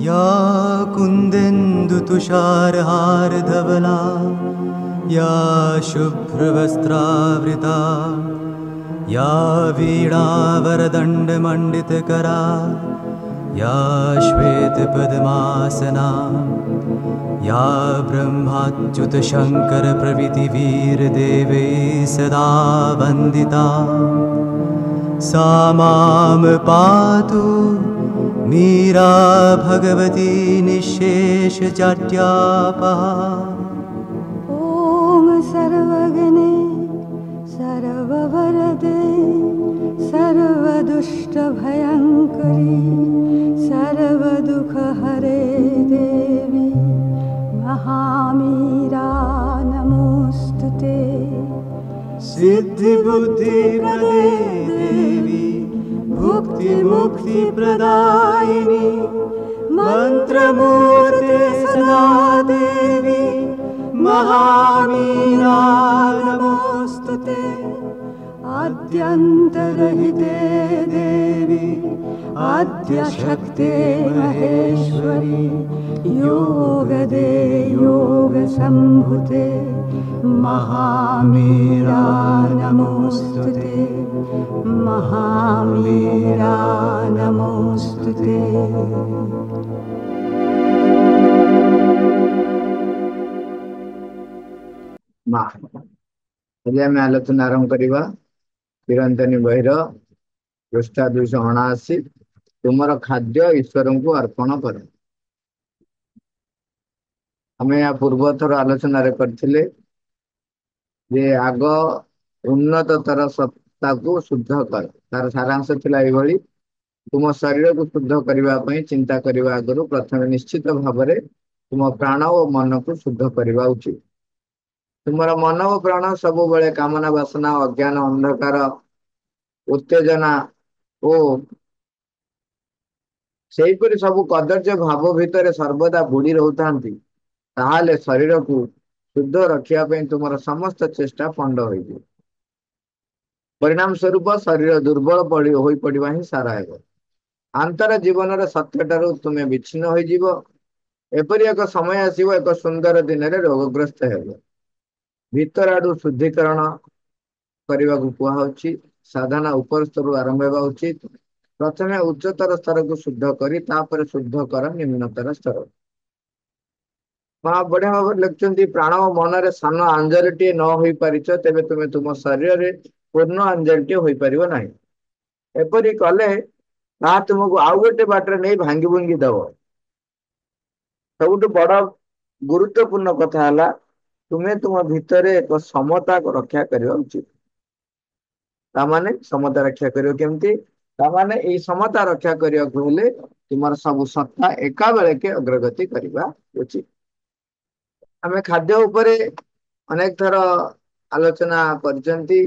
या कुन्देन्दुतुषारहारधवला या शुभ्रवस्त्रावृता या वीणावरदण्डमण्डितकरा या श्वेतपद्मासना या ब्रह्माच्युतशङ्करप्रभृतिवीरदेवैः सदा वन्दिता सा मां पातु मीरा भगवती निःशेषजाड्यापहा। ॐ सर्वगणे सर्ववरदे सर्वदुष्टभयङ्करी सर्वदुःखहरे देवी महामीरा नमोऽस्तुते। सिद्धिबुद्धिप्रदे देवी भुक्तिमुक्तिप्रदायिनी मन्त्रमूर्ते सदा देवी महामीरा नमोऽस्तुते। आद्यन्तरहिते देवी आद्यशक्ते महेश्वरी योगदे योगसम्भुते महामीरा नमोऽस्तुते महामीरा नमोऽस्तुते। आज आम आलोचना आरंभ करवा चिरंतनी बहिर पृष्ठा 279 तुमर खाद्य ईश्वर को अर्पण कर। आम या पूर्व थर आलोचना करथिले जे आग उन्नत तर सत्ता को शुद्ध कर तार सारांश थिला एभली तुम शरीर को शुद्ध करने चिंता करने आगु प्रथम निश्चित भाव में तुम प्राण और मन को शुद्ध करवा उचित। तुमर मन और प्राण सब बेले कामना वासना अज्ञान अंधकार उत्तेजना और सेहीपरि सब कदर्य भाव भितर सर्वदा बुड़ी रोता ताहले शरीर को शुद्ध रखापी तुम समस्त चेष्टा पंड हो परिणाम स्वरूप शरीर दुर्बल हो पड़ा ही सारा है। आंतर जीवन सत्यटू तुम्हें विच्छिन्न हो एपरी एक समय आसव एक सुंदर दिन में रोगग्रस्त हो भीतर आडू शुद्धिकरण करने को कहुच्छी। साधना उपर स्तर आरंभ होगा उचित। प्रथम उच्चतर स्तर को शुद्ध करी तापर शुद्ध कर निम्नतर स्तर। बढ़िया भाव लिखुंट प्राण और मन में सान आंजलिटे न हो पारिच तेरे तुम्हें तुम शरीर में पूर्ण आंजलिटे हो पार ना। एपरी कले तुमको आउ गोटे बाटर नहीं भांगी भुंगी दब। सबुठ बड़ गुरुत्वपूर्ण कथा है तुम्हें तुम भितर एक समता रक्षा करवा उचित। तामाने समता रक्षा करियो केमती तामाने ए समता रक्षा करियो हेले तुमर सब सत्ता एका बेले के अग्रगति करबा उचित। हमें खाद्य उपरे अनेक थर आलोचना करचंती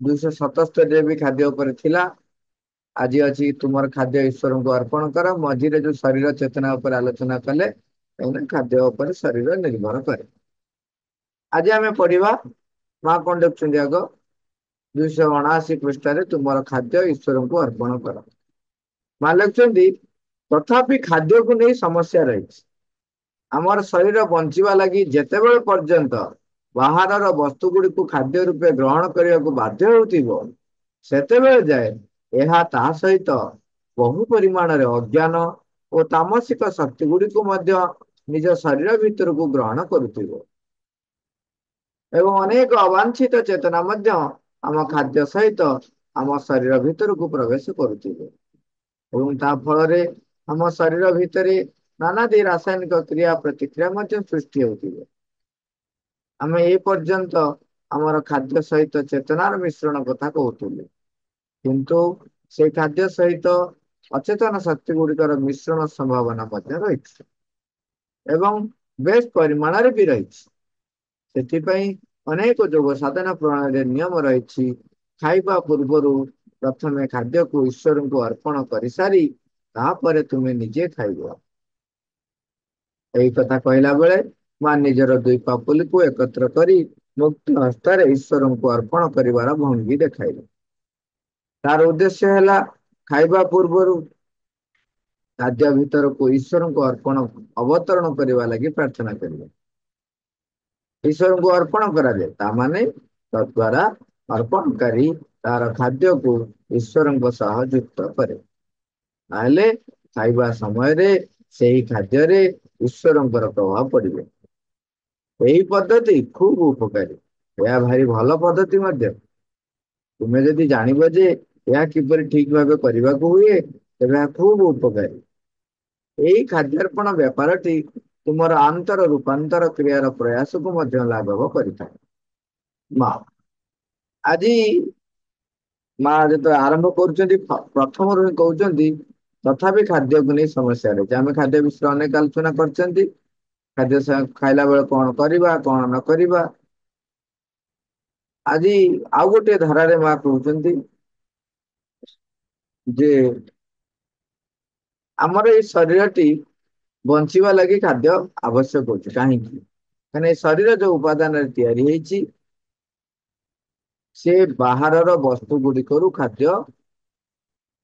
277 भी खाद्य उपरे थिला। आज अच्छी तुमर खाद्य ईश्वर को अर्पण कर मझीरे जो शरीर चेतना उपर आलोचना कले खाद्य उपर शरीर निर्भर करे। आज आम पढ़ा माँ कौन देखुं आग 279 पृष्ठ तुम खाद्य ईश्वर को अर्पण कर। माँ लिखुं तथापि खाद्य को नहीं समस्या रही। आमर शरीर बंचवा लगी जेतेबेले पर्यंत बाहर वस्तु गुड़ी को खाद्य रूपे ग्रहण करने को बाध्य होतेबेले जाए यह ता सहित बहु परिमाण अज्ञान और तामसिक शक्ति गुड़ी को निज शरीर भीतर को ग्रहण करुथिबो एवं अनेक अवांछित चेतना आम खाद्य सहित आम शरीर भीतर को प्रवेश करुथिबो ता फल आम शरीर भितर नानादी रासायनिक क्रिया प्रतिक्रिया सृष्टि होतिबो। आम ए पर्यंत आमर खाद्य सहित चेतनार मिश्रण कथा कहतुले किंतु से खाद्य सहित अचेतन शक्ति गुड़िकर मिश्रण संभावना रही एवं बेस परिमाण भी रही। अनेक योग साधना प्रणाली नियम रही। खाइबा पूर्वर प्रथमे खाद्य को ईश्वर को अर्पण कर सारी तापर तुम्हें निजे खाइब। यही कथा कहला बेले मां निजर दुई पापुली को एकत्र करी मुक्त हस्तर ईश्वर को अर्पण करिवार भंगी देखाइले। तार उद्देश्य है खाइबा पूर्वर ଖାଦ୍ୟ ଭିତରକୁ ଈଶ୍ୱରଙ୍କୁ ଅର୍ପଣ ଅବତରଣ କରିବା ଲାଗି ପ୍ରାର୍ଥନା କରିବେ। ଈଶ୍ୱରଙ୍କୁ ଅର୍ପଣ କରାଯାଏ ତାମାନେ ତଦ୍ୱାରା ଅର୍ପଣକାରୀ ତାର ଖାଦ୍ୟକୁ ଈଶ୍ୱରଙ୍କ ସହ ଯୁକ୍ତ କରେ। ତାହେଲେ ଖାଇବା ସମୟରେ ସେହି ଖାଦ୍ୟରେ ଈଶ୍ୱରଙ୍କର ପ୍ରଭାବ ପଡିବ। ଏହି ପଦ୍ଧତି ଖୁବ ଉପକାରୀ। ଏହା ଭାରି ଭଲ ପଦ୍ଧତି ମଧ୍ୟ। ତୁମେ ଯଦି ଜାଣିବ ଯେ ଏହା କିପରି ଠିକ ଭାବେ କରିବାକୁ ହୁଏ ତେବେ ଏହା ଖୁବ ଉପକାରୀ। ଏହି ଖାଦ୍ୟାର୍ପଣ ବ୍ୟାପାରଟି ତୁମର ଆନ୍ତର ରୂପାନ୍ତର କ୍ରିୟାର ପ୍ରୟାସକୁ ମଧ୍ୟ ଲାଘବ କରିଥାଏ। ମା ଆଜି ମା ଯେତେବେଳେ ଆରମ୍ଭ କରୁଛନ୍ତି ପ୍ରଥମରୁ ହିଁ କହୁଛନ୍ତି ତଥାପି ଖାଦ୍ୟକୁ ନେଇ ସମସ୍ୟା ରହିଛି। ଆମେ ଖାଦ୍ୟ ବିଷୟରେ ଅନେକ ଆଲୋଚନା କରିଛନ୍ତି। ଖାଦ୍ୟ ଖାଇଲା ବେଳେ କଣ କରିବା କଣ ନ କରିବା। ଆଜି ଆଉ ଗୋଟେ ଧାରାରେ ମା କହୁଛନ୍ତି ଯେ ଆମର ଏଇ ଶରୀରଟି ବଞ୍ଚିବା ଲାଗି ଖାଦ୍ୟ ଆବଶ୍ୟକ ହଉଛି। କାହିଁକି? କାହିଁକି ଏ ଶରୀର ଯୋଉ ଉପାଦାନରେ ତିଆରି ହେଇଛି ସେ ବାହାରର ବସ୍ତୁ ଗୁଡିକରୁ ଖାଦ୍ୟ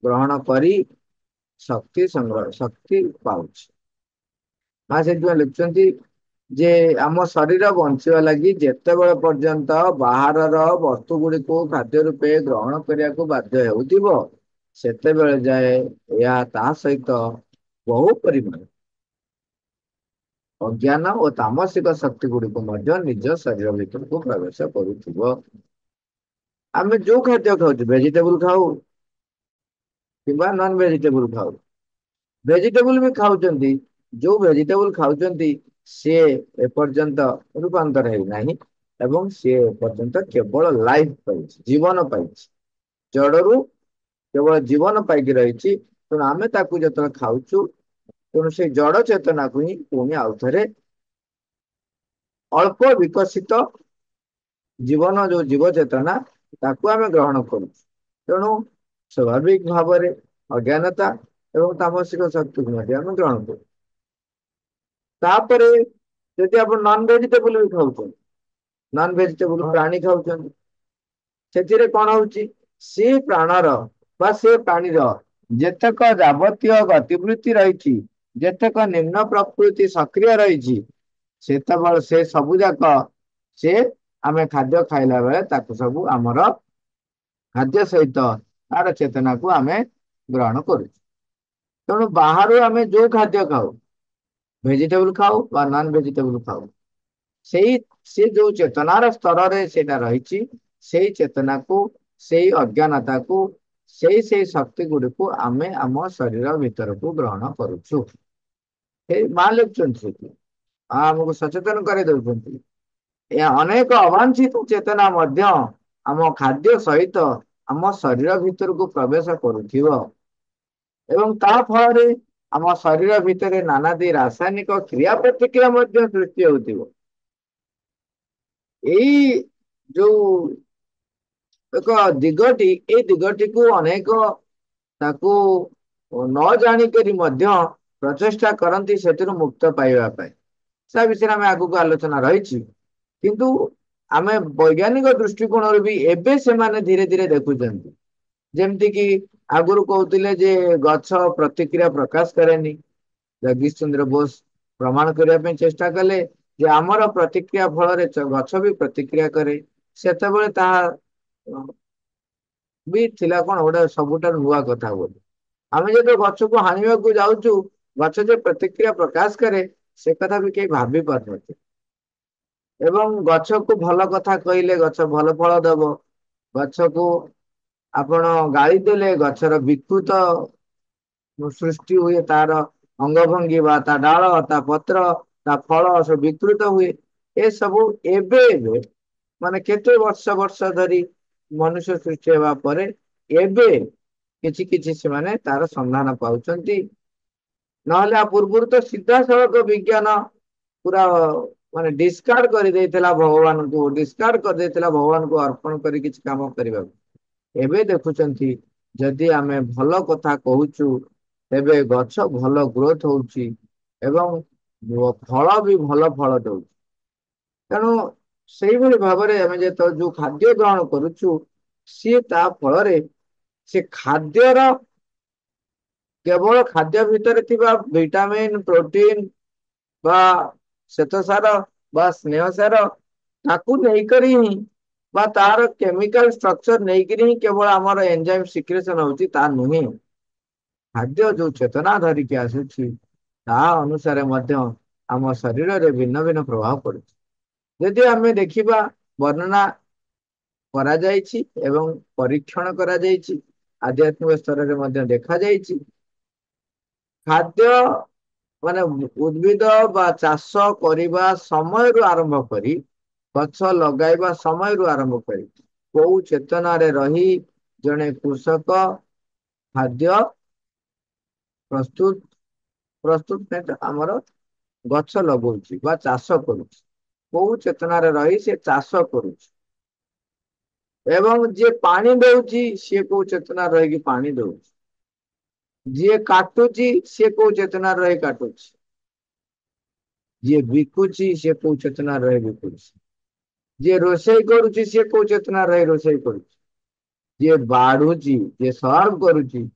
ଗ୍ରହଣ କରି ଶକ୍ତି ପାଉଛି। ମା ସେଥିପାଇଁ ଲେଖୁଛନ୍ତି ଯେ ଆମ ଶରୀର ବଞ୍ଚିବା ଲାଗି ଯେତେବେଳେ ପର୍ଯ୍ୟନ୍ତ ବାହାରର ବସ୍ତୁ ଗୁଡିକୁ ଖାଦ୍ୟ ରୂପେ ଗ୍ରହଣ କରିବାକୁ ବାଧ୍ୟ ହେଉଥିବ ସେତେବେଳେ ଯାଏ ଏହା ତା ସହିତ ବହୁ ପରିମାଣ ଅଜ୍ଞାନ ଓ ତାମସିକ ଶକ୍ତି ଗୁଡିକୁ ମଧ୍ୟ ନିଜ ଶରୀର ଭିତରକୁ ପ୍ରବେଶ କରୁଥିବ। ଆମେ ଯୋଉ ଖାଦ୍ୟ ଖାଉଛୁ ଭେଜିଟେବୁଲ ଖାଉ କିମ୍ବା ନନ ଭେଜିଟେବୁଲ ଖାଉ, ଭେଜିଟେବୁଲ ବି ଖାଉଛନ୍ତି। ଯୋଉ ଭେଜିଟେବୁଲ ଖାଉଛନ୍ତି ସିଏ ଏପର୍ଯ୍ୟନ୍ତ ରୂପାନ୍ତର ହେଇନାହିଁ ଏବଂ ସିଏ ଏପର୍ଯ୍ୟନ୍ତ କେବଳ ଲାଇଫ ପାଇଛି, ଜୀବନ ପାଇଛି। ଜଡରୁ କେବଳ ଜୀବନ ପାଇକି ରହିଛି। ତେଣୁ ଆମେ ତାକୁ ଯେତେବେଳେ ଖାଉଛୁ ତେଣୁ ସେଇ ଜଡ ଚେତନାକୁ ହିଁ ପୁଣି ଆଉଥରେ ଅଳ୍ପ ବିକଶିତ ଜୀବନ ଯୋଉ ଜୀବ ଚେତନା ତାକୁ ଆମେ ଗ୍ରହଣ କରୁଛୁ। ତେଣୁ ସ୍ୱାଭାବିକ ଭାବରେ ଅଜ୍ଞାନତା ଏବଂ ତାମସିକ ଶକ୍ତିକୁ ମଧ୍ୟ ଆମେ ଗ୍ରହଣ କରୁ। ତାପରେ ଯଦି ଆପଣ ନନ ଭେଜିଟେବୁଲ ବି ଖାଉଛନ୍ତି, ନନ ଭେଜିଟେବୁଲ ପ୍ରାଣୀ ଖାଉଛନ୍ତି, ସେଥିରେ କଣ ହଉଛି ସେ ପ୍ରାଣର ବା ସେ ପ୍ରାଣୀର ଯେତେକ ଯାବତୀୟ ଗତିବୃତ୍ତି ରହିଛି, ଯେତେକ ନିମ୍ନ ପ୍ରକୃତି ସକ୍ରିୟ ରହିଛି ସେତେବେଳେ ସେ ସବୁ ଯାକ ସେ ଆମେ ଖାଦ୍ୟ ଖାଇଲା ବେଳେ ତାକୁ ସବୁ ଆମର ଖାଦ୍ୟ ସହିତ ତାର ଚେତନାକୁ ଆମେ ଗ୍ରହଣ କରୁଛୁ। ତେଣୁ ବାହାରୁ ଆମେ ଯୋଉ ଖାଦ୍ୟ ଖାଉ ଭେଜିଟେବୁଲ ଖାଉ ବା ନନ ଭେଜିଟେବୁଲ ଖାଉ ସେ ଯୋଉ ଚେତନାର ସ୍ତରରେ ସେଇଟା ରହିଛି ସେଇ ଚେତନାକୁ ସେଇ ଅଜ୍ଞାନତାକୁ ସେଇ ଶକ୍ତି ଗୁଡିକୁ ଆମେ ଆମ ଶରୀର ଭିତରକୁ ଗ୍ରହଣ କରୁଛୁ। ସେଇ ମା ଲେଖୁଛନ୍ତି ସେଠି ଆମକୁ ସଚେତନ କରିଦଉଛନ୍ତି। ଏହା ଅନେକ ଅବାଞ୍ଛିତ ଚେତନା ମଧ୍ୟ ଆମ ଖାଦ୍ୟ ସହିତ ଆମ ଶରୀର ଭିତରକୁ ପ୍ରବେଶ କରୁଥିବ ଏବଂ ତା ଫଳରେ ଆମ ଶରୀର ଭିତରେ ନାନାଦି ରାସାୟନିକ କ୍ରିୟା ପ୍ରତିକ୍ରିୟା ମଧ୍ୟ ସୃଷ୍ଟି ହେଉଥିବ। ଏଇ ଯୋଉ ଏକ ଦିଗଟି ଏଇ ଦିଗଟିକୁ ଅନେକ ତାକୁ ନ ଜାଣିକରି ମଧ୍ୟ ପ୍ରଚେଷ୍ଟା କରନ୍ତି ସେଥିରୁ ମୁକ୍ତ ପାଇବା ପାଇଁ। ସେ ବିଷୟରେ ଆମେ ଆଗକୁ ଆଲୋଚନା ରହିଛି। କିନ୍ତୁ ଆମେ ବୈଜ୍ଞାନିକ ଦୃଷ୍ଟିକୋଣରୁ ବି ଏବେ ସେମାନେ ଧୀରେ ଧୀରେ ଦେଖୁଛନ୍ତି। ଯେମିତି କିି ଆଗରୁ କହୁଥିଲେ ଯେ ଗଛ ପ୍ରତିକ୍ରିୟା ପ୍ରକାଶ କରେନି, ଜଗଦୀଶ ଚନ୍ଦ୍ର ବୋଷ ପ୍ରମାଣ କରିବା ପାଇଁ ଚେଷ୍ଟା କଲେ ଯେ ଆମର ପ୍ରତିକ୍ରିୟା ଫଳରେ ଗଛ ବି ପ୍ରତିକ୍ରିୟା କରେ। ସେତେବେଳେ ତାହା ବି ଥିଲା କଣ ଗୋଟେ ସବୁଠାରୁ ନୂଆ କଥା ବୋଲି। ଆମେ ଯେତେବେଳେ ଗଛକୁ ହାଣିବାକୁ ଯାଉଛୁ ଗଛ ଯେ ପ୍ରତିକ୍ରିୟା ପ୍ରକାଶ କରେ ସେ କଥା ବି କେହି ଭାବି ପାରୁନଥିଲେ। ଏବଂ ଗଛକୁ ଭଲ କଥା କହିଲେ ଗଛ ଭଲ ଫଳ ଦବ। ଗଛକୁ ଆପଣ ଗାଳି ଦେଲେ ଗଛର ବିକୃତ ସୃଷ୍ଟି ହୁଏ, ତାର ଅଙ୍ଗ ଭଙ୍ଗୀ ବା ତା ଡାଳ ତା ପତ୍ର ତା ଫଳ ସବୁ ବିକୃତ ହୁଏ। ଏସବୁ ଏବେ ମାନେ କେତେ ବର୍ଷ ବର୍ଷ ଧରି ମନୁଷ୍ୟ ସୃଷ୍ଟି ହେବା ପରେ ଏବେ କିଛି କିଛି ସେମାନେ ତାର ସନ୍ଧାନ ପାଉଛନ୍ତି। ନହେଲେ ଆ ପୂର୍ବରୁ ତ ସିଧାସଳଖ ବିଜ୍ଞାନ ପୁରା ମାନେ ଡିସକାର୍ଡ କରିଦେଇଥିଲା ଭଗବାନଙ୍କୁ, ଡିସକାର୍ଡ କରିଦେଇଥିଲା ଭଗବାନଙ୍କୁ ଅର୍ପଣ କରି କିଛି କାମ କରିବାକୁ। ଏବେ ଦେଖୁଛନ୍ତି ଯଦି ଆମେ ଭଲ କଥା କହୁଛୁ ତେବେ ଗଛ ଭଲ ଗ୍ରୋଥ ହଉଛି ଏବଂ ଫଳ ବି ଭଲ ଫଳ ଦଉଛି। ତେଣୁ ସେଇଭଳି ଭାବରେ ଆମେ ଯେତେବେଳେ ଯୋଉ ଖାଦ୍ୟ ଗ୍ରହଣ କରୁଛୁ ସିଏ ତା ଫଳରେ ସେ ଖାଦ୍ୟର केवल खाद्य भितर थिबा विटामिन प्रोटीन बा श्वेतसार बा स्नेह सार ताकू नहीं करी ही बा तार केमिकल स्ट्रक्चर नहीं करी ही केवल हमर एंजाइम सिक्रेशन होची ता नुहे खाद्य जो चेतना धरिकी आसुची ता अनुसार मध्य आम शरीर रे भिन्न भिन्न प्रभाव पड़ुची यदि आमे देखिबा वर्णना करा जायछि एवं परीक्षण करा जायछि आध्यात्मिक स्तर रे मध्य देखा जायछि खाद्य माने उद्भिद बा चाष करबा समय रु आरंभ करी गछ लगाइबा समय रु आरंभ करी को चेतना रे रही जने कृषक खाद्य प्रस्तुत प्रस्तुत नहीं तो आमर गछ लगौछि बा चाष करुछि को चेतना रे रही से चाष करुछि एवं जे पानी दउछि से को चेतना रही कि पानी दउछि जे काटुछि से को चेतना रही काटुछि जे बिकुछि से को चेतना रही बिकुछि जे रोषेई करुछि से को चेतना रही रोषेई करुछि जे बाढ़ुछि जे सर्व करुछि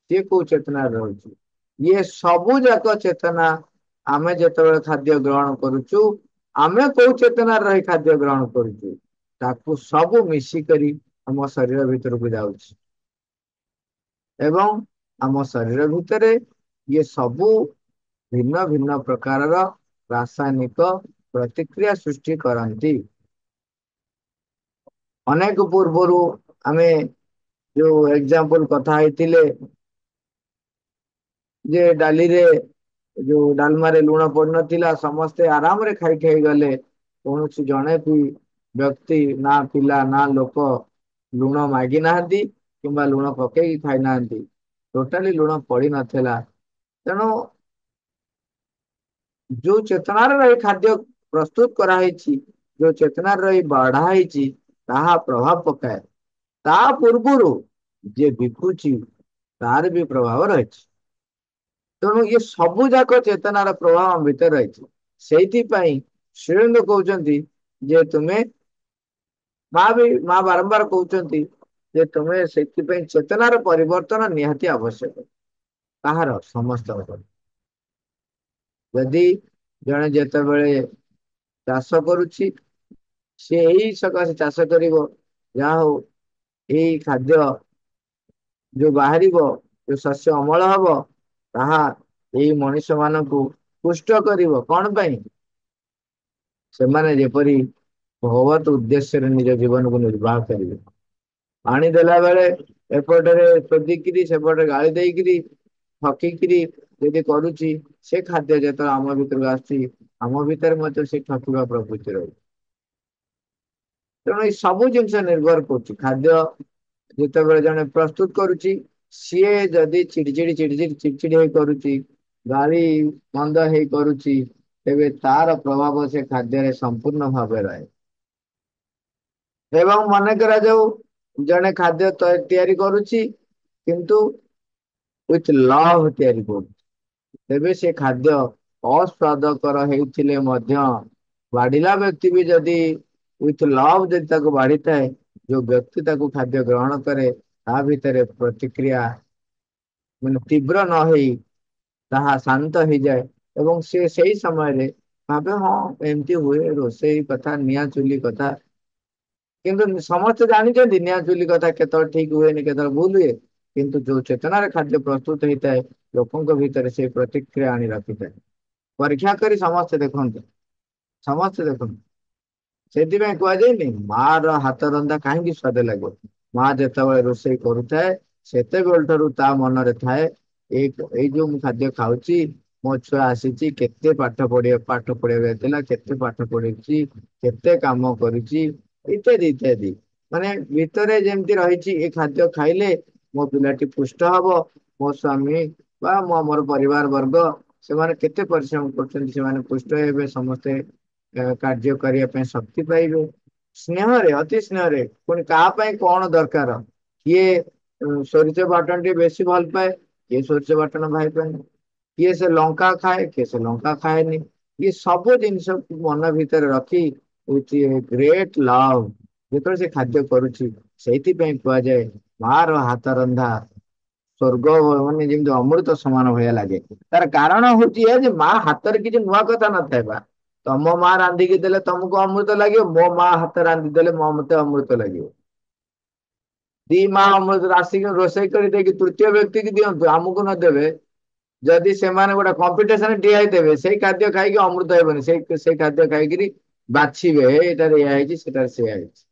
से को चेतना रहुछि ये सबु जाक चेतना आमे जेतेबेले खाद्य ग्रहण करुछु आमे को चेतना रही खाद्य ग्रहण करुछु ताकू सबु मिसी करी हम शरीर भीतर को जाउछि एवं आम शरीर भितर ये सबु भिन्न भिन्न प्रकार रासायनिक प्रतिक्रिया सृष्टि करती अनेक पूर्वर आमे जो एग्जांपल कथा होइतिले जे डाली रे जो डालमा रे लुण पड़ नथिला समस्ते आराम रे खाई खाई गले कौन जड़े भी व्यक्ति ना पिला ना लोक लुण मागी नाहंती किंबा लुण पकई खाई नाहंती टोटाली लुण पड़ी नथिला तेणु जो चेतना रही खाद्य प्रस्तुत कराई जो चेतना रही बढ़ाई ताहा प्रभाव पकाए ता पूर्वर जे बिकुची तार भी प्रभाव रही तेणु ये सबु जाक चेतनार प्रभाव आम भीतर रही से श्रीरंग कहते जे तुम्हें माँ बारंबार कहते जे तुम्हें से चेतनार परिवर्तन निहाती आवश्यक कहार समस्त यदि जड़े जिते बड़े चाष करुच्ची सी यही सकाशे चाष कर जहा हो यही खाद्य जो बाहर जो शस्य अमल हम ताहा यही मनीष मान पुष्ट कर कौन पाई से माने जेपरी भगवत उद्देश्य निज जीवन को निर्वाह करेंगे पानी देला बेले एपटे शोधिकी सेपटे गाड़ी देकरी ठकिकी यदि करुच्ची से खाद्य जो आम भर आम भर से ठकवा प्रवृत्ति रही तेणु ये सब जिन निर्भर कर खाद्य जिते जड़े प्रस्तुत करुच्ची सी जदि चिड़चिड़ी चिड़चिड़ी चिड़चिड़ी हो करुच्ची गाड़ी मंद हो करुच्ची तेबे तार प्रभाव से खाद्य संपूर्ण भाव रहे एवं मन करा जाऊ जड़े खाद्य तैयारी करुच्ची किंतु विथ लव तैयारी कर तेबे से खाद्य अस्वादकर होते बाढ़ला व्यक्ति भी जदि विथ लव जदि बाढ़ी थाए जो व्यक्ति ताको खाद्य ग्रहण करे ता भितर प्रतिक्रिया माने तीव्र न होई ताहा शांत हो जाए एवं से सही समय रे भावे हाँ एमती हुए रोषेई कथा निया चुली कथा किंतु समस्त जानी निया चुली कथा केत ठीक हुए केत भूल हुए किंतु जो चेतना रे खाद्य प्रस्तुत होता है लोकों भीतर से प्रतिक्रिया आनी रखी था परीक्षा करी समस्ते देखते समस्ते देखते से कहुए माँ हाथ रंधा कहीं स्वाद लगे माँ जिते रोषे करुए से ता मन रे थाए जो मु खाद्य खाऊची मो छुआ आसी केते पाठ पढ़ा केते पाठ पढ़ी केते काम करुच्ची इत्यादि इत्यादि माने भितर जमती रही खाद्य खाइले मो पिलाटी पुष्ट हम मो स्वामी बा मोर परिवार वर्ग से माने केते परिश्रम कर पुष्ट हे समस्ते कार्य करने शक्ति पाइबे स्नेह रे अति स्नेह रे पुणी क्या कौन दरकार किए सोरिष बाटन टे बेसी भल पाए किए सोरिष बाटन भाई पाए किए से लंका खाए किए से लंका खाएनि ये सब जिनस मन भीतर रखी ग्रेट लव जो से खाद्य करुच्ची से कहुए माँ रो हाथ रंधा ସ୍ୱର୍ଗ ମାନେ ଯେମିତି ଅମୃତ ସମାନ ଭଳିଆ ଲାଗେ। ତାର କାରଣ ହଉଛି ଏ ଯେ ମା ହାତରେ କିଛି ନୂଆ କଥା ନଥାଏ ବା। ତମ ମା ରାନ୍ଧିକି ଦେଲେ ତମକୁ ଅମୃତ ଲାଗିବ, ମୋ ମା ହାତ ରାନ୍ଧି ଦେଲେ ମତେ ଅମୃତ ଲାଗିବ। ଦି ମା ଅମୃତ ଆସିକି ରୋଷେଇ କରି ଦେଇକି ତୃତୀୟ ବ୍ୟକ୍ତି କି ଦିଅନ୍ତୁ, ଆମକୁ ନ ଦେବେ, ଯଦି ସେମାନେ ଗୋଟେ କମ୍ପିଟିସନ ଠିଆ ହେଇଥିବେ, ସେଇ ଖାଦ୍ୟ ଖାଇକି ଅମୃତ ହେବନି, ସେଇ ଖାଦ୍ୟ ଖାଇକିରି ବାଛିବେ ଏଇଟାରେ ଏଇଆ ହେଇଛି ସେଟାରେ ସେଇଆ ହେଇଛି।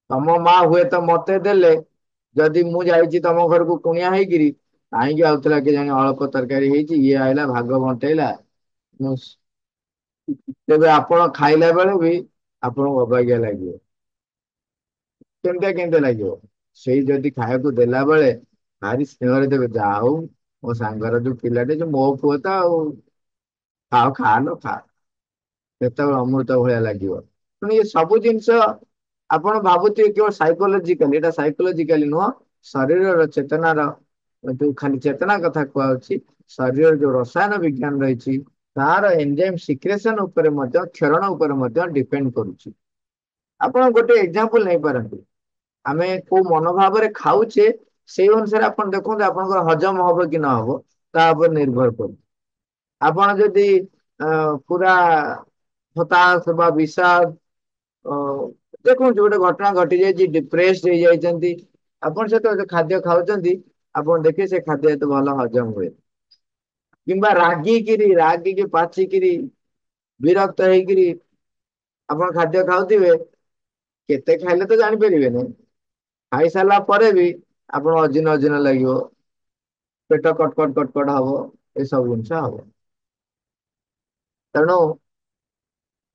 ତମ ମା ହୁଏତ ମତେ ଦେଲେ, ଯଦି ମୁଁ ଯାଇଛି ତମ ଘରକୁ କୁଣିଆ ହେଇକିରି, କାହିଁକି ଆଉଥିଲା କେଜାଣି ଅଳ୍ପ ତରକାରୀ ହେଇଛି, ଇଏ ଆଇଲା ଭାଗ ବଣ୍ଟେଇଲା, ମୁଁ ତେବେ ଆପଣ ଖାଇଲା ବେଳେ ବି ଆପଣଙ୍କୁ ଅବାଗିଆ ଲାଗିବ। କେମିତି ଲାଗିବ? ସେଇ ଯଦି ଖାଇବାକୁ ଦେଲା ବେଳେ ଭାରି ସ୍ନେହରେ ଦେବେ, ଯାହା ହଉ ମୋ ସାଙ୍ଗର ଯୋଉ ପିଲାଟେ ଯୋଉ ମୋ ପୁଅ ତ ଆଉ, ଖାଅ ଖା ଲୋ ଖା, କେତେବେଳେ ଅମୃତ ଭଳିଆ ଲାଗିବ। ତେଣୁ ଏ ସବୁ ଜିନିଷ ଆପଣ ଭାବୁଥିବେ କେବଳ ସାଇକୋଲୋଜିକାଲି, ଏଇଟା ସାଇକୋଲୋଜିକାଲି ନୁହଁ, ଶରୀରର ଚେତନାର ଯୋଉ ଖାଲି ଚେତନା କଥା କୁହାଯାଉଛି, ଶରୀରରେ ଯୋଉ ରସାୟନ ବିଜ୍ଞାନ ରହିଛି ତାର ଏନଜାଇମ ସିକ୍ରେସନ ଉପରେ ମଧ୍ୟ, କ୍ଷରଣ ଉପରେ ମଧ୍ୟ ଡିପେଣ୍ଡ କରୁଛି। ଆପଣ ଗୋଟେ ଏକ୍ଜାମ୍ପଲ ନେଇପାରନ୍ତି, ଆମେ କୋଉ ମନୋଭାବରେ ଖାଉଛେ ସେଇ ଅନୁସାରେ ଆପଣ ଦେଖନ୍ତୁ ଆପଣଙ୍କର ହଜମ ହବ କି ନହବ ତା ଉପରେ ନିର୍ଭର କରୁଛି। ଆପଣ ଯଦି ପୁରା ହତାଶ ବା ବିଷାଦ, ଦେଖନ୍ତୁ ଗୋଟେ ଘଟଣା ଘଟି ଯାଇଛି, ଡିପ୍ରେସ ହେଇଯାଇଛନ୍ତି, ଆପଣ ସେତେବେଳେ ଖାଦ୍ୟ ଖାଉଛନ୍ତି, ଆପଣ ଦେଖିବେ ସେ ଖାଦ୍ୟ ଏତେ ଭଲ ହଜମ ହୁଏ। କିମ୍ବା ରାଗିକି ପାଚିକିରି ବିରକ୍ତ ହେଇକିରି ଆପଣ ଖାଦ୍ୟ ଖାଉଥିବେ, କେତେ ଖାଇଲେ ତ ଜାଣିପାରିବେନି, ଖାଇସାରିଲା ପରେ ବି ଆପଣ ଅଜିର୍ଣ୍ଣ ଅଜିର୍ଣ୍ଣ ଲାଗିବ, ପେଟ କଟ କଟ ହବ, ଏସବୁ ଜିନିଷ ହବ। ତେଣୁ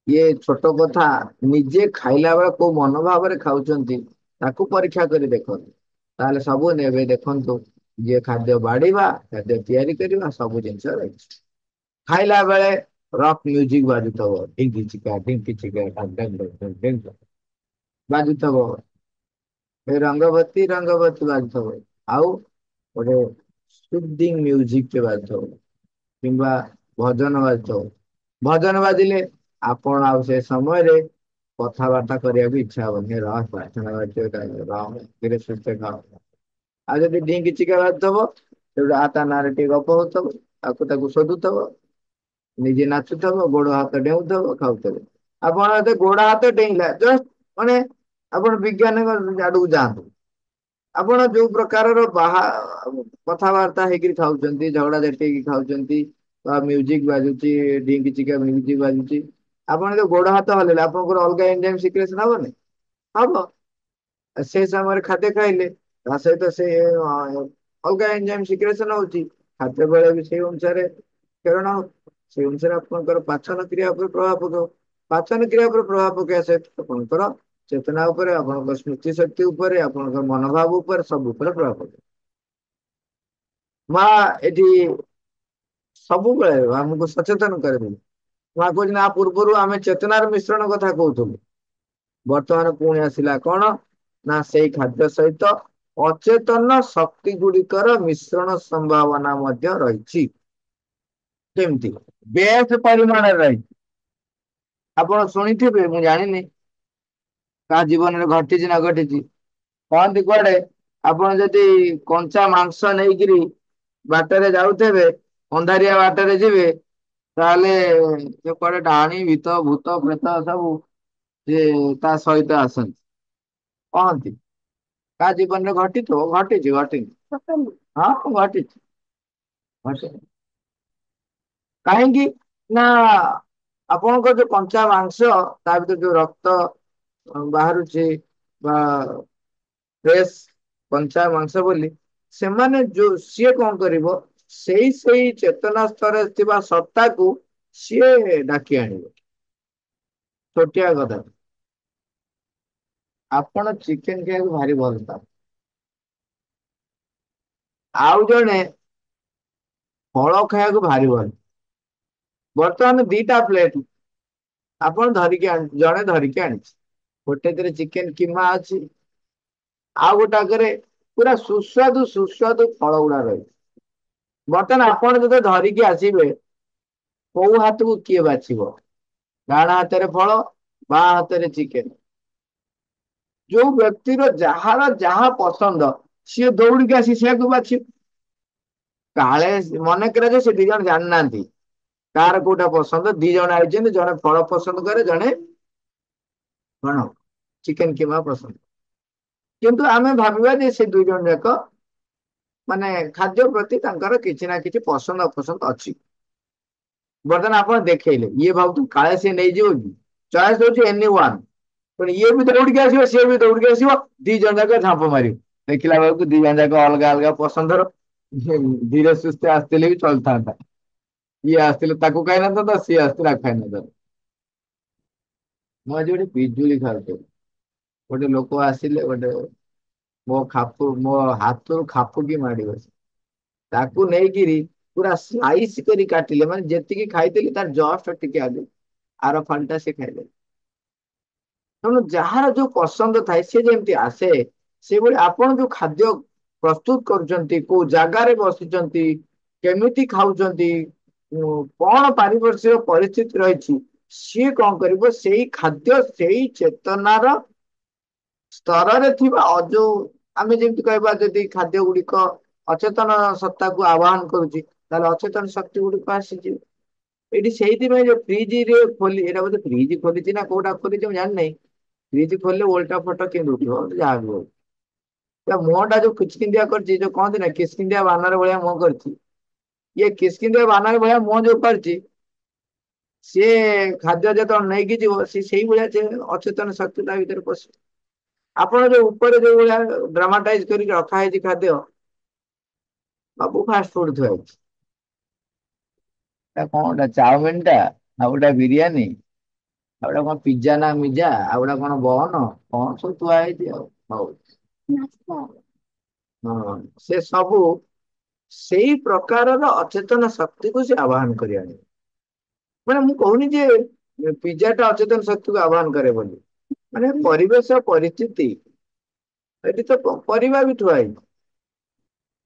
ଇଏ ଛୋଟ କଥା, ନିଜେ ଖାଇଲା ବେଳେ କୋଉ ମନୋଭାବରେ ଖାଉଛନ୍ତି ତାକୁ ପରୀକ୍ଷା କରି ଦେଖନ୍ତୁ, ତାହେଲେ ସବୁ ନେବେ ଦେଖନ୍ତୁ, ଯିଏ ଖାଦ୍ୟ ବାଢିବା, ଖାଦ୍ୟ ତିଆରି କରିବା, ସବୁ ଜିନିଷ ରହିଛି। ଖାଇଲା ବେଳେ ରକ୍ ମ୍ୟୁଜିକ ବାଜୁଥିବ, ଢିଙ୍କି ଚିକା ଢିଙ୍କି ଚିକା ଢଙ୍ଗ ଢଙ୍ଗ ଢଙ୍ଗ ଢଙ୍ଗ ବାଜୁଥିବ, ଏ ରଙ୍ଗବତୀ ବାଜୁଥିବ, ଆଉ ଗୋଟେ ସୁଦିଂ ମ୍ୟୁଜିକ ଟେ ବାଜୁଥିବ, କିମ୍ବା ଭଜନ ବାଜୁଥିବ। ଭଜନ ବାଜିଲେ ଆପଣ ଆଉ ସେ ସମୟରେ କଥାବାର୍ତ୍ତା କରିବାକୁ ଇଚ୍ଛା ହବନି, ପ୍ରାର୍ଥନା ଆଉ ଯଦି ଢିଙ୍କି ଚିକା ବାଜୁଥିବ, ସେଠୁ ଆ ତା ନାଁରେ ଟିକେ ଗପ ହଉଥିବ, ତାକୁ ଶୋଧୁଥିବ, ନିଜେ ନାଚୁଥିବ, ଗୋଡ ହାତ ଡେଉଁଥିବ, ଖାଉଥିବ। ଆପଣ ଏତେ ଗୋଡ ହାତ ଡେଇଁଲା, ଜଷ୍ଟ ମାନେ ଆପଣ ବିଜ୍ଞାନ ଆଡକୁ ଯାଆନ୍ତୁ, ଆପଣ ଯୋଉ ପ୍ରକାରର କଥାବାର୍ତ୍ତା ହେଇକିରି ଖାଉଛନ୍ତି, ଝଗଡା ଝାଟି ହେଇକି ଖାଉଛନ୍ତି, ବା ମ୍ୟୁଜିକ ବାଜୁଛି, ଢିଙ୍କି ଚିକା ମ୍ୟୁଜିକ ବାଜୁଛି, ଆପଣ ଯୋଉ ଗୋଡ ହାତ ହଲେଇଲେ ଆପଣଙ୍କର ଅଲଗା ଏନଜାଇମ ସିକ୍ରେସନ ହବନି? ହବ। ସେ ସମୟରେ ଖାଦ୍ୟ ଖାଇଲେ ତା ସହିତ ସେ ଅଲଗା ଏନଜାଇମ ସିକ୍ରେସନ ହଉଛି, ଖାଦ୍ୟ ବେଳେ ବି ସେଇ ଅନୁସାରେ କାରଣ ସେଇ ଅନୁସାରେ ଆପଣଙ୍କର ପାଚନ କ୍ରିୟା ଉପରେ ପ୍ରଭାବ ପକାଉ, ପାଚନ କ୍ରିୟା ଉପରେ ପ୍ରଭାବ ପକେଇବା ସହିତ ଆପଣଙ୍କର ଚେତନା ଉପରେ, ଆପଣଙ୍କ ସ୍ମୃତି ଶକ୍ତି ଉପରେ, ଆପଣଙ୍କ ମନୋଭାବ ଉପରେ, ସବୁ ଉପରେ ପ୍ରଭାବ ପକାଏ। ମା ଏଠି ସବୁବେଳେ ଆମକୁ ସଚେତନ କରିଦେବି। ମା କହୁଛି ଆ ପୂର୍ବରୁ ଆମେ ଚେତନାର ମିଶ୍ରଣ କଥା କହୁଥିଲୁ, ବର୍ତ୍ତମାନ ପୁଣି ଆସିଲା କଣ ନା ସେଇ ଖାଦ୍ୟ ସହିତ ଅଚେତନ ଶକ୍ତି ଗୁଡିକର ମିଶ୍ରଣ ସମ୍ଭାବନା ମଧ୍ୟ ରହିଛି। କେମିତି? ବେଶ ପରିମାଣରେ ରହିଛି। ଆପଣ ଶୁଣିଥିବେ, ମୁଁ ଜାଣିନି କାହା ଜୀବନରେ ଘଟିଛି ନା ଘଟିଛି, କହନ୍ତି କୁଆଡେ ଆପଣ ଯଦି କଞ୍ଚା ମାଂସ ନେଇକିରି ବାଟରେ ଯାଉଥିବେ, ଅନ୍ଧାରିଆ ବାଟରେ ଯିବେ, ତାହେଲେ ସେ କୁଆଡେ ଡାହାଣୀ ଭିତ ଭୂତ ପ୍ରେତ ସବୁ ସେ ତା ସହିତ ଆସନ୍ତି କହନ୍ତି। କାହା ଜୀବନରେ ଘଟିଥିବ? ଘଟିଛି ଘଟିନି? ହଁ ଘଟିଛି। କାହିଁକି ନା ଆପଣଙ୍କ ଯୋଉ କଞ୍ଚା ମାଂସ, ତା ଭିତରେ ଯୋଉ ରକ୍ତ ବାହାରୁଛି ବା ଫ୍ରେଶ କଞ୍ଚା ମାଂସ ବୋଲି, ସେମାନେ ଯୋଉ ସିଏ କଣ କରିବ, ସେଇ ଚେତନା ସ୍ତରରେ ଥିବା ସତ୍ତାକୁ ସିଏ ଡାକି ଆଣିବ। ଛୋଟିଆ କଥା, ଆପଣ ଚିକେନ ଖାଇବାକୁ ଭାରି ଭଲ ପାଆନ୍ତି, ଆଉ ଜଣେ ଫଳ ଖାଇବାକୁ ଭାରି ଭଲ। ବର୍ତ୍ତମାନ ଦିଟା ପ୍ଲେଟ ଆପଣ ଜଣେ ଧରିକି ଆଣିଛି, ଗୋଟେଥିରେ ଚିକେନ କିମା ଅଛି, ଆଉ ଗୋଟାକରେ ପୁରା ସୁସ୍ୱାଦୁ ସୁସ୍ୱାଦୁ ଫଳ ଗୁଡା ରହିଛି। ବର୍ତ୍ତମାନ ଆପଣ ଯେତେବେଳେ ଧରିକି ଆସିବେ, କୋଉ ହାତକୁ କିଏ ବାଛିବ? ଡାହାଣ ହାତରେ ଫଳ, ବାଁ ହାତରେ ଚିକେନ। ଯୋଉ ବ୍ୟକ୍ତିର ଯାହାର ଯାହା ପସନ୍ଦ, सी दौड़िक आसी से बाछ काले मन करा से 2 जन जाना कार कोटा पसंद 2 जन आई जड़े फल पसंद करे जड़े कौन चिकेन किमा पसंद किंतु आमे भाविबा जे से 2 जन जाक माने खाद्य प्रति किसी ना किसी पसंद अपसंद अच्छी बर्तमान आप देखले ये भाव तू काले सी नहीं जीव कि चॉइस होची एनी वन पण ये भी दौड़ के आसीबो से भी दौड़ के आसीबो 2 जन जाक झाप मारी देखला बेलू 2 जन जाक अलग अलग पसंद धीरे सुस्थे आसते भी चलता था ये आसते ताकू खाई ना था सी आसते खाई ना था मुझे गोटे पिजुली खाते गोटे लोक आसिले गोटे मो खापु मो हाथ खापुकी माड़ी बस ताकू नहीं पूरा स्लाइस करी काटिले माने जेतिकी खाइतेली तार जस्ट टिके आगे आर फलटा से खाइले तेणु जार जो पसंद थाए सी जमी आसे से भाई आपन जो खाद्य प्रस्तुत कर को जगार बसी केमिति खाऊंती कौन पारिपार्श्विक परिस्थिति रही सी कौन कर से खाद्य से चेतनार स्तर जो आम जमी कह जदि खाद्य गुड़िक अचेतन सत्ता को आवाहन करुच्ची अचेतन शक्ति गुड़िक आसी ये जो फ्रिज रे खोली एटा बोधे फ्रिज खोली ना कौटा खोली जान नहीं फ्रिज खोलले उल्टा फटा के उठो जहाँ भी हो मुहटा जो किचकिंदिया कर जो कहते ना किसकिंदिया बानर भाया मुह कर ये किसकिंदिया बानर भाया मुह जो कर सी खाद्य जो नहीं कि से भाया अचेतन शक्ति भर पश आप जो ऊपर जो भाया ड्रामाटाइज कर रखाई खाद्य सब फास्ट फूड थुआ कौन चाउमिन टा गोटा बिरियानी आउटा कौन पिज्जा ना मिजा आउटा कौन बहन कौन सब थुआई हाँ से सबू से प्रकार अचेतन शक्ति को से आवाहन कर मैंने मु कहूनी जे पिज्जाटा अचेतन शक्ति को आवाहन करे बोली माने परिवेश परिस्थिति ये तो परिवार भी थुआई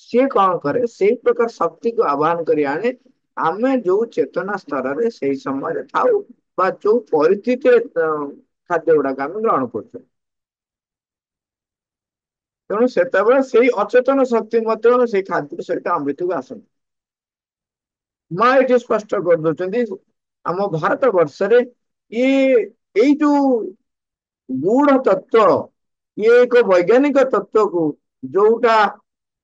सी कौन करे से प्रकार शक्ति को आवाहन कर आने आमे जो चेतना स्तर रे से समय थाउ बा जो परिस्थिति खाद्य गुड़ाक आम ग्रहण कर तेणु से अचेतन शक्ति से खाद्य सहित अमृत को आस माँ ये स्पष्ट कर दौरान आम भारत वर्ष ये जो गूढ़ तत्व ये एक वैज्ञानिक तत्व को जोटा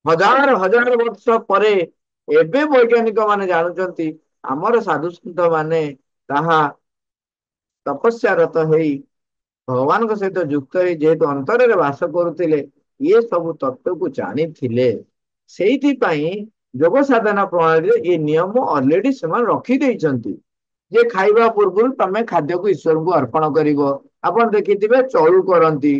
हजार हजार वर्ष पर एबे वैज्ञानिक माने जानुचंती आमर साधु सन्त माने ताहा तपस्यारत हेई भगवान सहित युक्त जेहेतु अंतर रे वास करुथिले ये सब तत्व को जानी थिले सेइथिपाई योग साधना प्रणाली ये नियम ऑलरेडी से रखी देइचंती जे खाइबा पूर्व तमे खाद्य को ईश्वर को अर्पण करिवो आपण देखिथिबे चळु करंती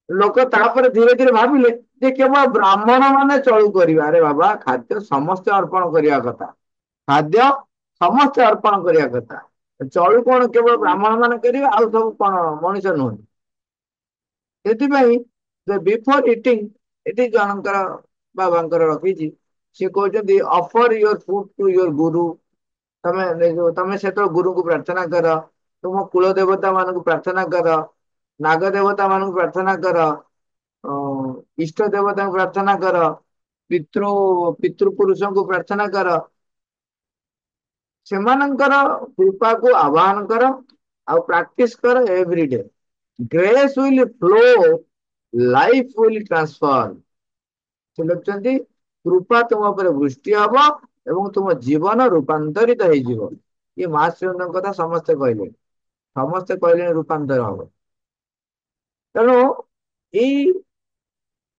लोक तापर धीरे धीरे भाविले जे केवल ब्राह्मण माने चळु करिवा अरे बाबा खाद्य समस्त अर्पण करिया कथा खाद्य समस्त अर्पण करिया कथा चळु कोन केवल ब्राह्मण माने करिवे आ सब कोन मनुष्य नुहंती सेतिपई बिफोर इटिंग एटी जनकर बाबांकर रखीची से कहते offer your food to your guru तमें से तो गुरु को प्रार्थना कर तुम कुल देवता मान को प्रार्थना कर नाग देवता मान को प्रार्थना कर इष्ट देवता को प्रार्थना कर पितृ पितृपुरुषों को प्रार्थना कर सेमानंकर कृपा को आवाहन कर आ प्रैक्टिस कर everyday grace will flow life will transform से लिखते कृपा तुम पर वृष्टि हम एवं तुम जीवन रूपांतरित हो ये महाश्री कथा समस्ते कहले रूपांतर हम तेणु यही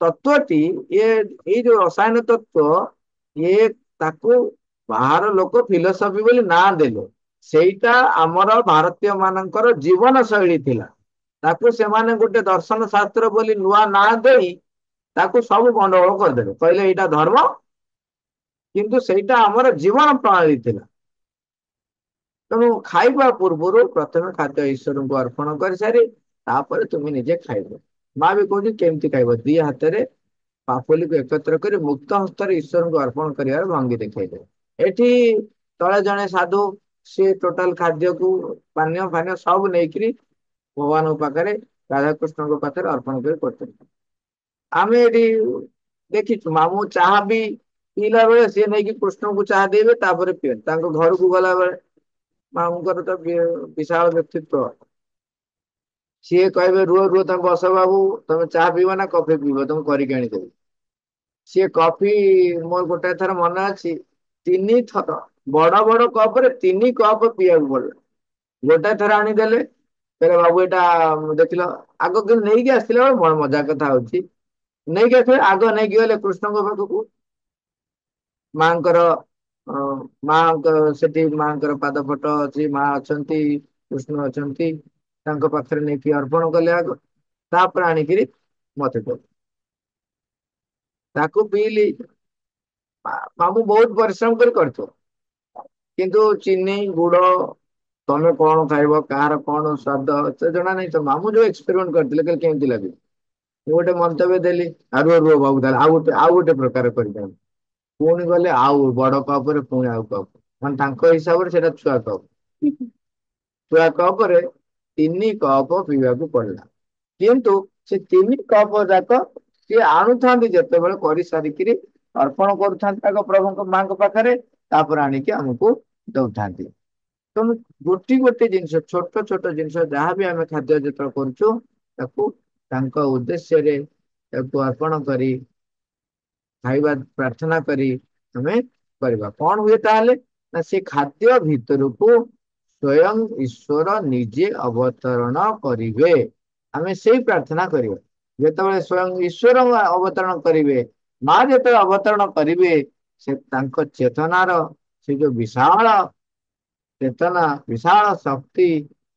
तत्वटी ये जो रसायन तत्व ये ताकू बाहर लोक फिलोसफी बोली ना देले सेटा आमर भारतीय मानकर जीवन शैली थिला ताकू से माने गोटे दर्शन शास्त्र बोली नुआ ना देई ताकू सब गंडगोल करदे कहले एटा धर्म किंतु सेटा आमर जीवन प्रणाली थिला तेणु खाइबा पूर्व प्रथम खाद्य ईश्वर को अर्पण कर सारी तापर तुम निजे खाइब माँ भी कहती केमती खाइब दी हाथ में पापुली को एकत्र कर मुक्त हस्त ईश्वर को अर्पण कर भंगी देखा एठी तले जड़े साधु सी टोटाल खाद्य को पानीय फानी सब नहीं भगवान पाखे राधाकृष्ण पाखे अर्पण कर आम ये ଦେଖିଛୁ ମାମୁଁ ଚାହା ବି ପିଇଲା ବେଳେ ସିଏ ନେଇକି କୃଷ୍ଣଙ୍କୁ ଚାହା ଦେବେ ତାପରେ ପିଏ ତାଙ୍କ ଘରକୁ ଗଲା ବେଳେ ମାମୁଁଙ୍କର ତ ବିଶାଳ ବ୍ୟକ୍ତିତ୍ବ ସିଏ କହିବେ ରୁହ ରୁହ ତମେ ବସ ବାବୁ ତମେ ଚାହା ପିଇବ ନା କଫି ପିଇବ ତମେ କରିକି ଆଣିଦେବି ସିଏ କଫି ମୋର ଗୋଟେ ଥର ମନେ ଅଛି 3 ଥର ବଡ ବଡ କପରେ 3 କପ ପିଇବାକୁ ପଡିଲା ଗୋଟେ ଥର ଆଣିଦେଲେ କହିଲେ ବାବୁ ଏଇଟା ଦେଖିଲ ଆଗ କିନ୍ତୁ ନେଇକି ଆସିଥିଲା ବେଳେ ମୋର ମଜା କଥା ହଉଛି ନେଇକି ଆସିଲେ ଆଗ ନେଇକି ଗଲେ କୃଷ୍ଣଙ୍କ ପାଖକୁ ମାଙ୍କର ମାଙ୍କ ସେଠି ମାଙ୍କର ପାଦ ଫଟୋ ଅଛି ମା ଅଛନ୍ତି କୃଷ୍ଣ ଅଛନ୍ତି ତାଙ୍କ ପାଖରେ ନେଇକି ଅର୍ପଣ କଲେ ଆଗ ତାପରେ ଆଣିକିରି ମତେ ଦେଲେ ତାକୁ ପିଇଲି ମାମୁଁ ବହୁତ ପରିଶ୍ରମ କରି କରିଥିବ କିନ୍ତୁ ଚିନି ଗୁଡ ତମେ କଣ ଖାଇବ କାହାର କଣ ସ୍ଵାଦ ସେ ଜଣା ନାହିଁ ତ ମାମୁଁ ଯୋଉ ଏକ୍ସପେରିମେଣ୍ଟ କରିଥିଲେ କହିଲେ କେମିତି ଲାଗିବ ମୁଁ ଗୋଟେ ମନ୍ତବ୍ୟ ଦେଲି ଆଉ ରୁହ ରୁହ ବାବୁ ତାହେଲେ ଆଉ ଗୋଟେ ପ୍ରକାର କରିଥାନ୍ତି ପୁଣି ଗଲେ ଆଉ ବଡ କପରେ ପୁଣି ଆଉ କପ୍ ମାନେ ତାଙ୍କ ହିସାବରେ ସେଇଟା ଛୁଆ କପ୍ ଛୁଆ କପରେ 3 କପ ପିଇବାକୁ ପଡିଲା କିନ୍ତୁ ସେ 3 କପ ଯାକ ସିଏ ଆଣୁଥାନ୍ତି ଯେତେବେଳେ କରିସାରିକିରି ଅର୍ପଣ କରୁଥାନ୍ତି ତାଙ୍କ ପ୍ରଭୁଙ୍କ ମାଙ୍କ ପାଖରେ ତାପରେ ଆଣିକି ଆମକୁ ଦଉଥାନ୍ତି ତେଣୁ ଗୋଟି ଗୋଟେ ଜିନିଷ ଛୋଟ ଛୋଟ ଜିନିଷ ଯାହାବି ଆମେ ଖାଦ୍ୟ ଯେତେବେଳେ କରୁଛୁ ତାକୁ ତାଙ୍କ ଉଦ୍ଦେଶ୍ୟରେ ତାକୁ ଅର୍ପଣ କରି ଖାଇବା ପ୍ରାର୍ଥନା କରି ଆମେ କରିବା କଣ ହୁଏ ତାହେଲେ ନା ସେ ଖାଦ୍ୟ ଭିତରକୁ ସ୍ଵୟଂ ଈଶ୍ୱର ନିଜେ ଅବତରଣ କରିବେ ଆମେ ସେଇ ପ୍ରାର୍ଥନା କରିବା ଯେତେବେଳେ ସ୍ଵୟଂ ଈଶ୍ୱର ଅବତରଣ କରିବେ ମା ଯେତେବେଳେ ଅବତରଣ କରିବେ ସେ ତାଙ୍କ ଚେତନାର ସେ ଯୋଉ ବିଶାଳ ଚେତନା ବିଶାଳ ଶକ୍ତି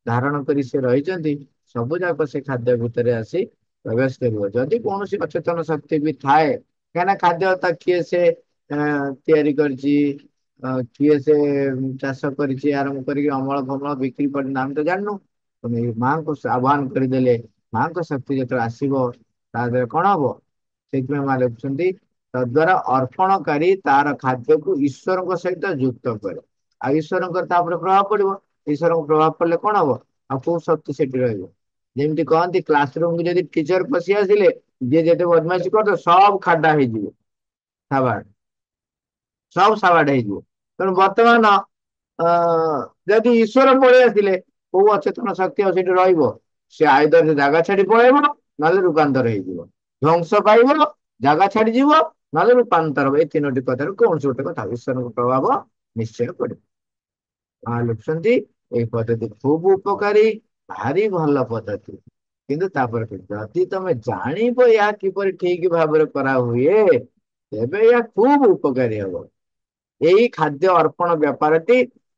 ଧାରଣ କରି ସେ ରହିଛନ୍ତି ସବୁ ଯାକ ସେ ଖାଦ୍ୟ ଭିତରେ ଆସି ପ୍ରବେଶ କରିବ ଯଦି କୌଣସି ଅଚେତନ ଶକ୍ତି ବି ଥାଏ କାହିଁକିନା ଖାଦ୍ୟ ତା କିଏ ସେ ତିଆରି କରିଛି କିଏ ସେ ଚାଷ କରିଛି ଆରମ୍ଭ କରିକି ଅମଳ ଫମଳ ବିକ୍ରି କରି ଆମେ ତ ଜାଣିନୁ ତମେ ମାଙ୍କୁ ଆହ୍ୱାନ କରିଦେଲେ ମାଙ୍କ ଶକ୍ତି ଯେତେବେଳେ ଆସିବ ତା ଦେହରେ କଣ ହବ ସେଇଥିପାଇଁ ମା ଲେଖୁଛନ୍ତି ତଦ୍ଵାରା ଅର୍ପଣକାରୀ ତାର ଖାଦ୍ୟକୁ ଈଶ୍ୱରଙ୍କ ସହିତ ଯୁକ୍ତ କରେ ଆଉ ଈଶ୍ୱରଙ୍କର ତାପରେ ପ୍ରଭାବ ପଡିବ ଈଶ୍ୱରଙ୍କ ପ୍ରଭାବ ପଡିଲେ କଣ ହବ ଆଉ କୋଉ ଶକ୍ତି ସେଠି ରହିବ ଯେମିତି କହନ୍ତି କ୍ଲାସ ରୁମ ଯଦି ଟିଚର ପଶି ଆସିଲେ ଯିଏ ଯେତେ ବଦମାସି କରିଥିବ ସବୁ ଖାଡା ହେଇଯିବ ସାବାଡ ସବୁ ସାବାଡ ହେଇଯିବ ତେଣୁ ବର୍ତ୍ତମାନ ଅ ଯଦି ଈଶ୍ୱର ପଳେଇ ଆସିଲେ କୋଉ ଅଚେତନ ଶକ୍ତି ଆଉ ସେଠି ରହିବ ସେ ଆଇଦର ଜାଗା ଛାଡି ପଳେଇବ ନହେଲେ ରୂପାନ୍ତର ହେଇଯିବ ଧ୍ୱଂସ ପାଇବ ଜାଗା ଛାଡିଯିବ ନହେଲେ ରୂପାନ୍ତର ଏଇ 3ଟି କଥାରୁ କୌଣସି ଗୋଟେ କଥା ଈଶ୍ୱରଙ୍କ ପ୍ରଭାବ ନିଶ୍ଚୟ ପଡିବ ମା ଲେଖୁଛନ୍ତି ଏଇ ପଦ୍ଧତି ଖୁବ ଉପକାରୀ ଭାରି ଭଲ ପଦ୍ଧତି କିନ୍ତୁ ତାପରେ ଯଦି ତମେ ଜାଣିବ ଏହା କିପରି ଠିକ ଭାବରେ କରାହୁଏ ତେବେ ଏହା ଖୁବ ଉପକାରୀ ହବ ଏଇ ଖାଦ୍ୟ ଅର୍ପଣ ବ୍ୟାପାରଟି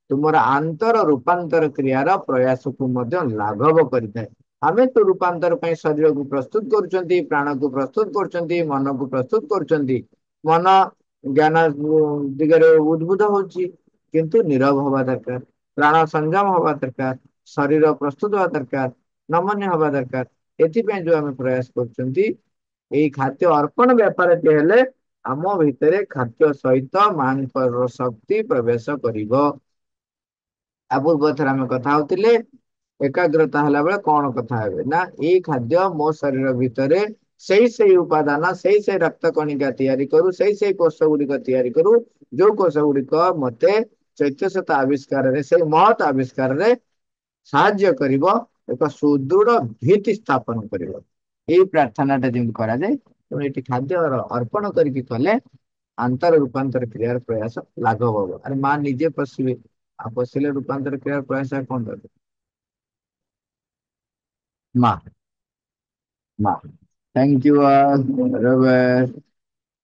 ତୁମର ଆନ୍ତର ରୂପାନ୍ତର କ୍ରିୟାର ପ୍ରୟାସକୁ ମଧ୍ୟ ଲାଘବ କରିଥାଏ ଆମେ ତ ରୂପାନ୍ତର ପାଇଁ ଶରୀରକୁ ପ୍ରସ୍ତୁତ କରୁଛନ୍ତି ପ୍ରାଣକୁ ପ୍ରସ୍ତୁତ କରୁଛନ୍ତି ମନକୁ ପ୍ରସ୍ତୁତ କରୁଛନ୍ତି ମନ ଜ୍ଞାନ ଦିଗରେ ଉଦ୍ଭୁତ ହଉଛି କିନ୍ତୁ ନିରବ ହବା ଦରକାର ପ୍ରାଣ ସଂଯମ ହବା ଦରକାର ଶରୀର ପ୍ରସ୍ତୁତ ହବା ଦରକାର ନମନୀୟ ହବା ଦରକାର ଏଥିପାଇଁ ଯୋଉ ଆମେ ପ୍ରୟାସ କରୁଛନ୍ତି ଏଇ ଖାଦ୍ୟ ଅର୍ପଣ ବ୍ୟାପାରଟି ହେଲେ ଆମ ଭିତରେ ଖାଦ୍ୟ ସହିତ ମାଙ୍କର ଶକ୍ତି ପ୍ରବେଶ କରିବ ଆ ପୂର୍ବଥର ଆମେ କଥା ହଉଥିଲେ ଏକାଗ୍ରତା ହେଲା ବେଳେ କଣ କଥା ହେବେ ନା ଏଇ ଖାଦ୍ୟ ମୋ ଶରୀର ଭିତରେ ସେଇ ଉପାଦାନ ସେଇ ରକ୍ତ କଣିକା ତିଆରି କରୁ ସେଇ କୋଷ ଗୁଡିକ ତିଆରି କରୁ ଯୋଉ କୋଷ ଗୁଡିକ ମତେ ଚୈତ୍ୟସତ ଆବିଷ୍କାରରେ ସେଇ ମହତ ଆବିଷ୍କାରରେ ସାହାଯ୍ୟ କରିବ ଏକ ସୁଦୃଢ ଭିତ୍ତି ସ୍ଥାପନ କରିବ ଏଇ ପ୍ରାର୍ଥନା ଟା ଯେମିତି କରାଯାଏ ତେଣୁ ଏଠି ଖାଦ୍ୟର ଅର୍ପଣ କରିକି କଲେ ଆନ୍ତର ରୂପାନ୍ତର କ୍ରିୟାର ପ୍ରୟାସ ଲାଘବ ହବ ଆରେ ମା ନିଜେ ପଶିବେ ଆଉ ପଶିଲେ ରୂପାନ୍ତର କ୍ରିୟାର ପ୍ରୟାସ କଣ ଦରକାର ମା ମା ଥ୍ୟାଙ୍କ ୟୁ ବରାबर